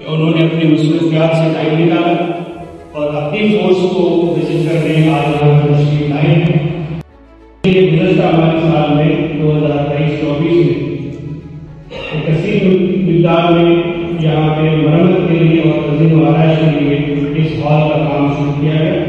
कि उन्होंने अपनी मसरूफियात से टाइम निकाला और अपनी फोर्स को विजिट करने आज यहाँ पर तशरीफ लाए हैं। गुज़श्ता हमारे साल में 2023-24 में कसीर मिक़दार में यहाँ पे मरम्मत के लिए और तज़ीन व आराइश के लिए इस हॉल का काम शुरू किया गया।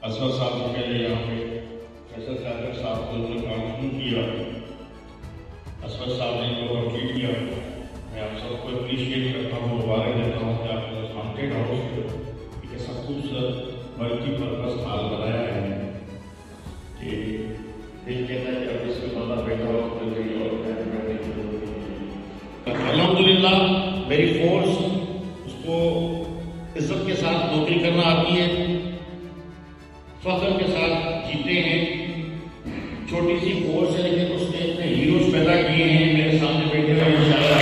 अजफर साहब से पहले यहाँ पे फैसल साहब को काम शुरू किया, अजफर साहब ने इनको कंप्लीट किया। मैं आप सबको अप्रिशिएट करता हूँ, मुबारक देता हूँ कि आपने उस हॉन्टेड हाउस के सब कुछ मल्टी पर्पज हॉल बनाया है कि दिल कहता है कि अब इसमें बंदा बैठा हो तो जल्दी और अल्हम्दुलिल्लाह मेरी फोर्स उसको इज्जत के साथ नौकरी करना आती है, फख्र के साथ जीते हैं। छोटी सी फोर्स है लेकिन उसने इतने हीरोज पैदा किए हैं। मेरे सामने बैठे हुए इंशाअल्लाह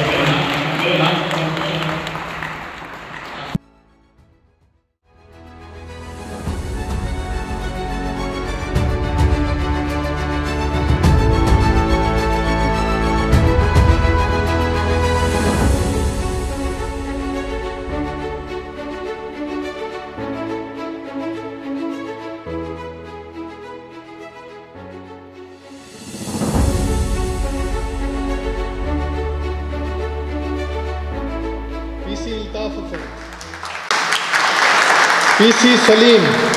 पीसी सलीम।